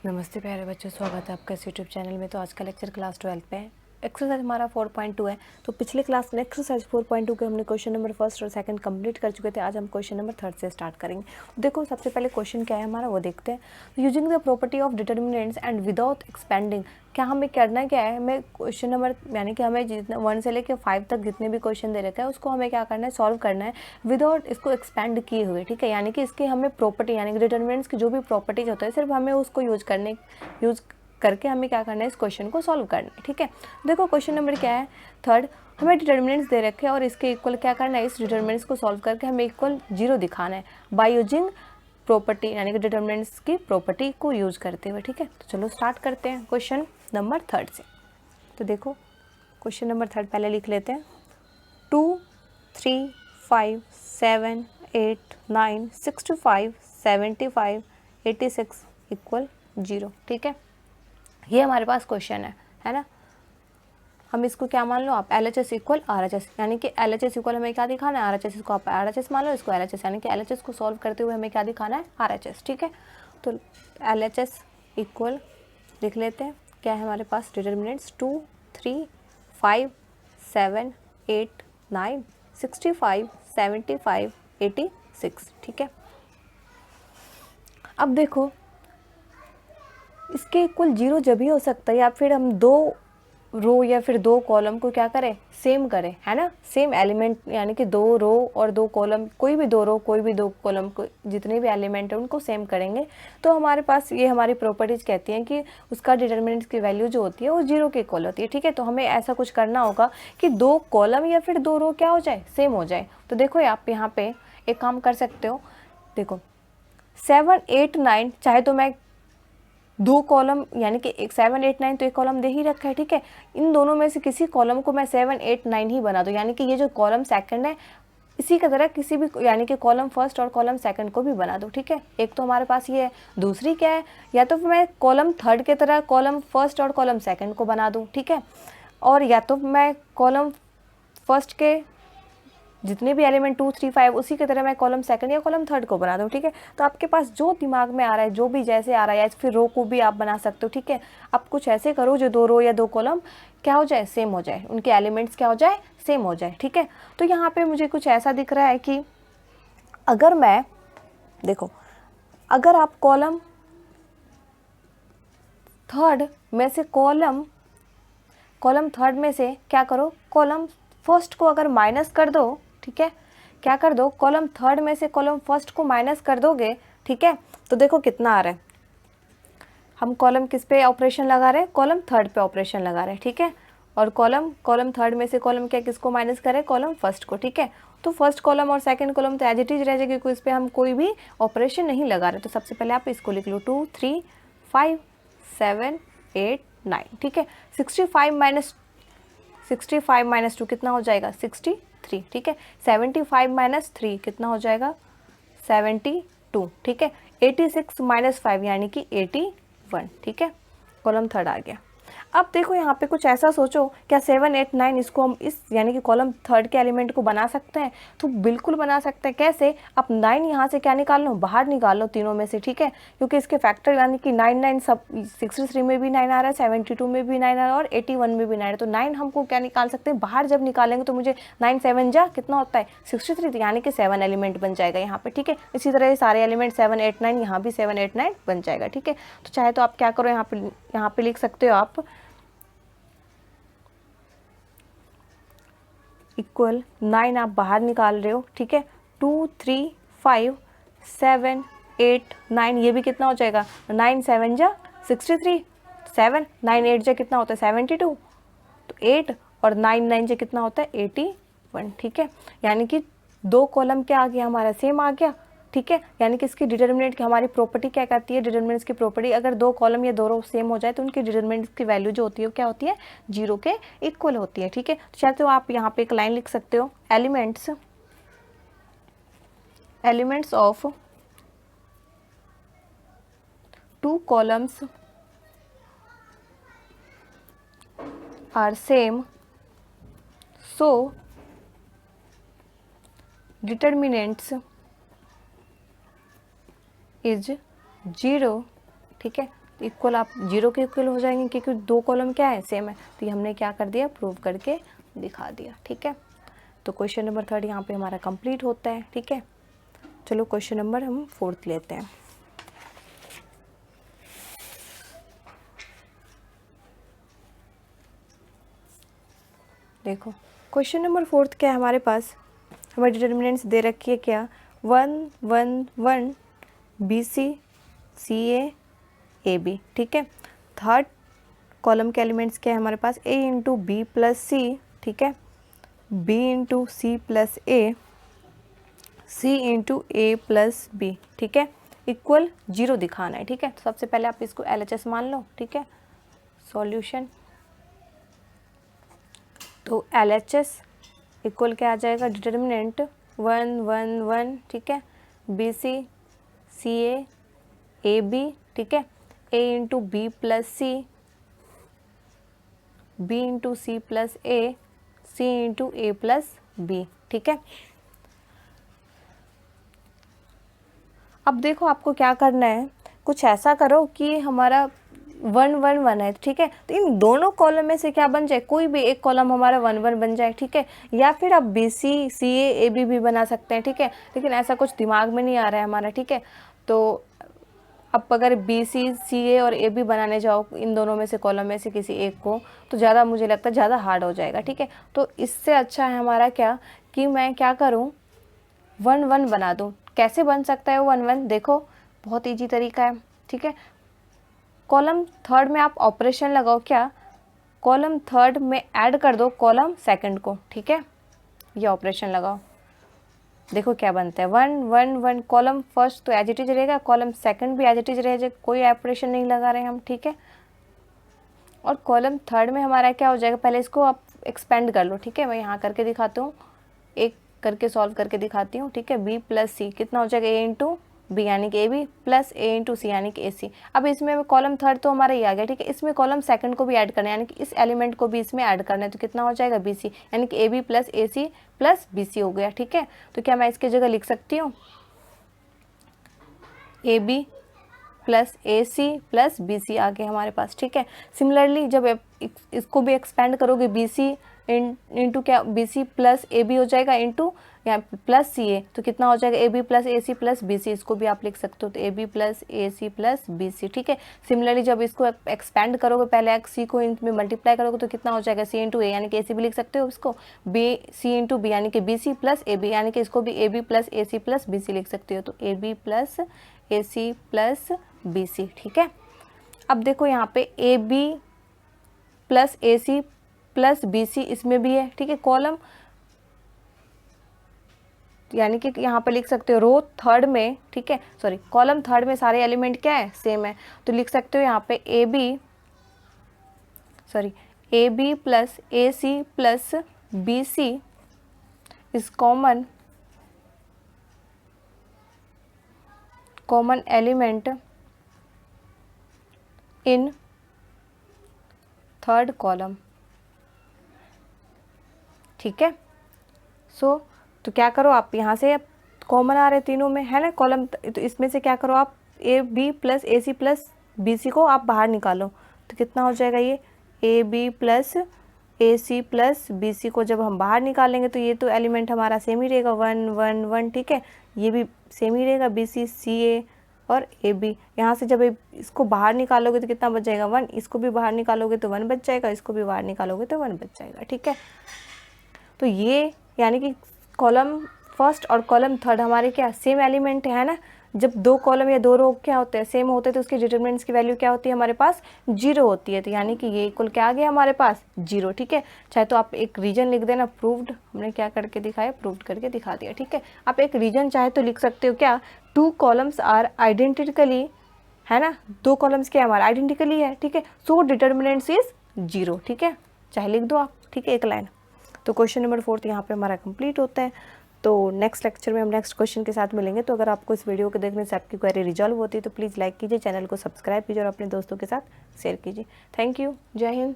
नमस्ते प्यारे बच्चों, स्वागत है आपका इस यूट्यूब चैनल में। तो आज का लेक्चर क्लास 12 पे है। एक्सरसाइज हमारा 4.2 है। तो पिछले क्लास में एक्सरसाइज 4.2 के हमने क्वेश्चन नंबर फर्स्ट और सेकंड कंप्लीट कर चुके थे। आज हम क्वेश्चन नंबर थर्ड से स्टार्ट करेंगे। देखो, सबसे पहले क्वेश्चन क्या है हमारा वो देखते हैं। Using the property of determinants and without expanding, क्या हमें करना क्या है, हमें क्वेश्चन नंबर यानी कि हमें जितना 1 से लेकर 5 तक जितने भी क्वेश्चन दे रखा है उसको हमें क्या करना है, सॉल्व करना है विदाउट इसको एक्सपेंड किए हुए। ठीक है, यानी कि इसकी हमें प्रॉपर्टी यानी कि डिटर्मिनेंट्स की जो भी प्रॉपर्टीज होता है सिर्फ हमें उसको यूज करके हमें क्या करना है, इस क्वेश्चन को सॉल्व करना है। ठीक है, देखो क्वेश्चन नंबर क्या है, थर्ड। हमें डिटर्मिनेंट्स दे रखे हैं और इसके इक्वल क्या करना है, इस डिटर्मिनेंट्स को सॉल्व करके हमें इक्वल 0 दिखाना है बाय यूजिंग प्रॉपर्टी यानी कि डिटर्मिनेंट्स की प्रॉपर्टी को यूज करते हुए। ठीक है, तो चलो स्टार्ट करते हैं क्वेश्चन नंबर थर्ड से। तो देखो क्वेश्चन नंबर थर्ड पहले लिख लेते हैं। 2, 3, 5, 7, 8, 9, 65, 75, 86 इक्वल 0। ठीक है, ये हमारे पास क्वेश्चन है ना। हम इसको क्या मान लो आप, LHS इक्वल RHS, यानी कि LHS इक्वल हमें क्या दिखाना है, RHS। इसको आप RHS मान लो, इसको LHS, यानी कि LHS को सॉल्व करते हुए हमें क्या दिखाना है, RHS। ठीक है, तो LHS इक्वल लिख लेते हैं। क्या है हमारे पास डिटर्मिनेंट्स, 2, 3, 5, 7, 8, 9, 65, 75, 86। ठीक है, अब देखो इसके इक्वल 0 जब ही हो सकता है या फिर हम 2 रो या फिर 2 कॉलम को क्या करें, सेम करें, है ना। सेम एलिमेंट यानी कि 2 रो और 2 कॉलम, कोई भी 2 रो कोई भी 2 कॉलम को जितने भी एलिमेंट है उनको सेम करेंगे तो हमारे पास ये हमारी प्रॉपर्टीज कहती हैं कि उसका डिटर्मिनेंट्स की वैल्यू जो होती है वो 0 के इक्वल होती है। ठीक है, तो हमें ऐसा कुछ करना होगा कि 2 कॉलम या फिर 2 रो क्या हो जाए, सेम हो जाए। तो देखो आप यहाँ पे एक काम कर सकते हो, देखो 7, 8, 9 चाहे तो मैं 2 कॉलम यानी कि एक 7, 8, 9 तो एक कॉलम दे ही रखा है। ठीक है, इन दोनों में से किसी कॉलम को मैं 7, 8, 9 ही बना दूं, यानी कि ये जो कॉलम सेकंड है इसी की तरह किसी भी यानी कि कॉलम फर्स्ट और कॉलम सेकंड को भी बना दूं। ठीक है, एक तो हमारे पास ये है। दूसरी क्या है, या तो मैं कॉलम थर्ड की तरह कॉलम फर्स्ट और कॉलम सेकंड को बना दूं। ठीक है, और या तो मैं कॉलम फर्स्ट के जितने भी एलिमेंट 2, 3, 5 उसी की तरह मैं कॉलम सेकंड या कॉलम थर्ड को बना दूँ। ठीक है, तो आपके पास जो दिमाग में आ रहा है, जो भी जैसे आ रहा है, या फिर रो को भी आप बना सकते हो। ठीक है, आप कुछ ऐसे करो जो 2 रो या 2 कॉलम क्या हो जाए, सेम हो जाए, उनके एलिमेंट्स क्या हो जाए, सेम हो जाए। ठीक है, तो यहाँ पे मुझे कुछ ऐसा दिख रहा है कि अगर मैं देखो, अगर आप कॉलम थर्ड में से कॉलम थर्ड में से क्या करो, कॉलम फर्स्ट को अगर माइनस कर दो। ठीक है, क्या कर दो, कॉलम थर्ड में से कॉलम फर्स्ट को माइनस कर दोगे। ठीक है, तो देखो कितना आ रहा है, हम कॉलम किस पे ऑपरेशन लगा रहे हैं, कॉलम थर्ड पे ऑपरेशन लगा रहे हैं। ठीक है, और कॉलम थर्ड में से कॉलम क्या किसको माइनस करें, कॉलम फर्स्ट को। ठीक है, तो फर्स्ट कॉलम और सेकंड कॉलम तो एज इट इज रह जाएगी, क्योंकि इस पर हम कोई भी ऑपरेशन नहीं लगा रहे। तो सबसे पहले आप इसको लिख लो, 2, 3, 5, 7, 8, 9। ठीक है, 65 माइनस 2 कितना हो जाएगा, 63। ठीक है, 75 माइनस 3 कितना हो जाएगा, 72। ठीक है, 86 माइनस 5 यानी कि 81। ठीक है, कॉलम थर्ड आ गया। अब देखो यहाँ पे कुछ ऐसा सोचो, क्या 7, 8, 9 इसको हम इस यानी कि कॉलम थर्ड के एलिमेंट को बना सकते हैं, तो बिल्कुल बना सकते हैं। कैसे, आप 9 यहाँ से क्या निकाल लो, बाहर निकाल लो तीनों में से। ठीक है, क्योंकि इसके फैक्टर यानी कि 9, 9 सब 63 में भी 9 आ रहा है, 72 में भी 9 आ रहा है और 81 में भी 9 है। तो 9 हमको क्या निकाल सकते हैं, बाहर जब निकालेंगे तो मुझे 9 7 जा कितना होता है, 63, यानी कि 7 एलिमेंट बन जाएगा यहाँ पे। ठीक है, इसी तरह ये सारे एलिमेंट 7, 8, 9 यहाँ भी 7, 8, 9 बन जाएगा। ठीक है, तो चाहे तो आप क्या करो, यहाँ पे लिख सकते हो आप इक्वल 9 आप बाहर निकाल रहे हो। ठीक है, 2, 3, 5, 7, 8, 9 ये भी कितना हो जाएगा, 9 7 जा 63, 7 9 8 जा कितना होता है 72, तो 8 और 9 9 जा कितना होता है 81। ठीक है, यानी कि 2 कॉलम क्या आ गया हमारा, सेम आ गया। ठीक है, यानी कि इसकी डिटर्मिनेंट की हमारी प्रॉपर्टी क्या कहती है, डिटर्मिनेंट्स की प्रॉपर्टी, अगर 2 कॉलम या 2 रो सेम हो जाए तो उनकी डिटर्मिनेंट्स की वैल्यू जो होती है वो क्या होती है, 0 के इक्वल होती है। ठीक है, चाहे तो आप यहाँ पे एक लाइन लिख सकते हो, elements of 2 columns are same, so determinants is 0। ठीक है, इक्वल आप 0 के इक्वल हो जाएंगे क्योंकि 2 कॉलम क्या है सेम है। तो ये हमने क्या कर दिया, प्रूव करके दिखा दिया। ठीक है, तो क्वेश्चन नंबर 3 यहाँ पे हमारा कंप्लीट होता है। ठीक है, चलो क्वेश्चन नंबर हम 4 लेते हैं। देखो क्वेश्चन नंबर 4 क्या है हमारे पास, हमारी डिटर्मिनेंट्स दे रखी है क्या, 1 1 1 BC CA AB। ठीक है, थर्ड कॉलम के एलिमेंट्स क्या है हमारे पास, A इंटू बी प्लस सी। ठीक है, B into C plus A, C into A plus B. ठीक है, इक्वल 0 दिखाना है। ठीक है, तो सबसे पहले आप इसको LHS मान लो। ठीक है, सॉल्यूशन, तो LHS इक्वल क्या आ जाएगा, डिटर्मिनेंट 1 1 1। ठीक है, BC CA AB। ठीक है, A into B plus C, B into C plus A, C into A plus B. ठीक है, अब देखो आपको क्या करना है, कुछ ऐसा करो कि हमारा 1 1 1 है। ठीक है, तो इन दोनों कॉलम में से क्या बन जाए, कोई भी एक कॉलम हमारा 1 1 बन जाए। ठीक है, या फिर आप BC CA AB भी बना सकते हैं। ठीक है, लेकिन ऐसा कुछ दिमाग में नहीं आ रहा है हमारा। ठीक है, तो अब अगर BC CA और AB बनाने जाओ इन दोनों में से कॉलम में से किसी एक को, तो ज़्यादा मुझे लगता है ज़्यादा हार्ड हो जाएगा। ठीक है, तो इससे अच्छा है हमारा क्या कि मैं क्या करूँ, 1 1 बना दूँ। कैसे बन सकता है वो 1 1, देखो बहुत इजी तरीका है। ठीक है, कॉलम थर्ड में आप ऑपरेशन लगाओ, क्या, कॉलम थर्ड में ऐड कर दो कॉलम सेकंड को। ठीक है, ये ऑपरेशन लगाओ, देखो क्या बनता है, 1 1 1। कॉलम फर्स्ट तो एज इट इज रहेगा, कॉलम सेकंड भी एज इट इज रहेगा, कोई ऑपरेशन नहीं लगा रहे हम। ठीक है, और कॉलम थर्ड में हमारा क्या हो जाएगा, पहले इसको आप एक्सपेंड कर लो। ठीक है, मैं यहाँ करके दिखाती हूँ, एक करके सॉल्व करके दिखाती हूँ। ठीक है, B प्लस सी कितना हो जाएगा, A इंटू बी यानी कि AB प्लस A इंटू सी यानी कि AC। अब इसमें कॉलम थर्ड तो हमारा ये आ गया। ठीक है, इसमें कॉलम सेकंड को भी ऐड करना है, यानी कि इस एलिमेंट को भी इसमें ऐड करना है, तो कितना हो जाएगा, BC यानी कि AB plus AC plus BC हो गया। ठीक है, तो क्या मैं इसकी जगह लिख सकती हूँ AB plus AC plus BC आ गया हमारे पास। ठीक है, सिमिलरली जब इसको भी एक्सपेंड करोगे, BC इंटू क्या, BC प्लस AB हो जाएगा इंटू या प्लस CA, तो कितना हो जाएगा, AB plus AC plus BC, इसको भी आप लिख सकते हो, तो AB plus AC plus BC। ठीक है, सिमिलरली जब इसको एक्सपेंड करोगे, पहले C को इनमें मल्टीप्लाई करोगे तो कितना हो जाएगा, C इंटू A यानी कि AC भी लिख सकते हो इसको, C इंटू B यानी कि BC प्लस AB यानी कि इसको भी AB plus AC plus BC लिख सकते हो, तो AB plus AC plus BC। ठीक है, अब देखो यहाँ पे AB plus AC plus BC इसमें भी है। ठीक है, कॉलम यानी कि यहाँ पे लिख सकते हो रो थर्ड में। ठीक है, सॉरी, कॉलम थर्ड में सारे एलिमेंट क्या है, सेम है, तो लिख सकते हो यहाँ पे AB plus AC plus BC is common element in third column. ठीक है, तो क्या करो आप, यहाँ से कॉमन आ रहे तीनों में है ना कॉलम, तो इसमें से क्या करो आप, AB plus AC plus BC को आप बाहर निकालो, तो कितना हो जाएगा, ये AB plus AC plus BC को जब हम बाहर निकालेंगे तो ये तो एलिमेंट हमारा सेम ही रहेगा, 1 1 1। ठीक है, ये भी सेम ही रहेगा, BC CA और AB। यहाँ से जब इसको बाहर निकालोगे तो कितना बच जाएगा, 1, इसको भी बाहर निकालोगे तो 1 बच जाएगा, इसको भी बाहर निकालोगे तो 1 बच जाएगा। ठीक है, तो ये यानी कि कॉलम फर्स्ट और कॉलम थर्ड हमारे क्या सेम एलिमेंट है ना। जब दो कॉलम या दो रो क्या होते हैं, सेम होते हैं, तो उसके डिटरमिनेंट्स की वैल्यू क्या होती है हमारे पास, 0 होती है, तो यानी कि ये इक्वल क्या आ गया हमारे पास, 0। ठीक है, चाहे तो आप एक रीजन लिख देना, प्रूव्ड, हमने क्या करके दिखाया, प्रूव्ड करके दिखा दिया। ठीक है, आप एक रीजन चाहे तो लिख सकते हो, क्या, 2 कॉलम्स आर आइडेंटिकली, है ना, 2 कॉलम्स क्या हमारा आइडेंटिकली है। ठीक है, सो डिटरमिनेंट्स इज 0। ठीक है, चाहे लिख दो आप। ठीक है, एक लाइन। तो क्वेश्चन नंबर 4 यहाँ पे हमारा कंप्लीट होता है। तो नेक्स्ट लेक्चर में हम नेक्स्ट क्वेश्चन के साथ मिलेंगे। तो अगर आपको इस वीडियो को देखने से आपकी क्वेरी रिजॉल्व होती है तो प्लीज़ लाइक कीजिए, चैनल को सब्सक्राइब कीजिए और अपने दोस्तों के साथ शेयर कीजिए। थैंक यू, जय हिंद।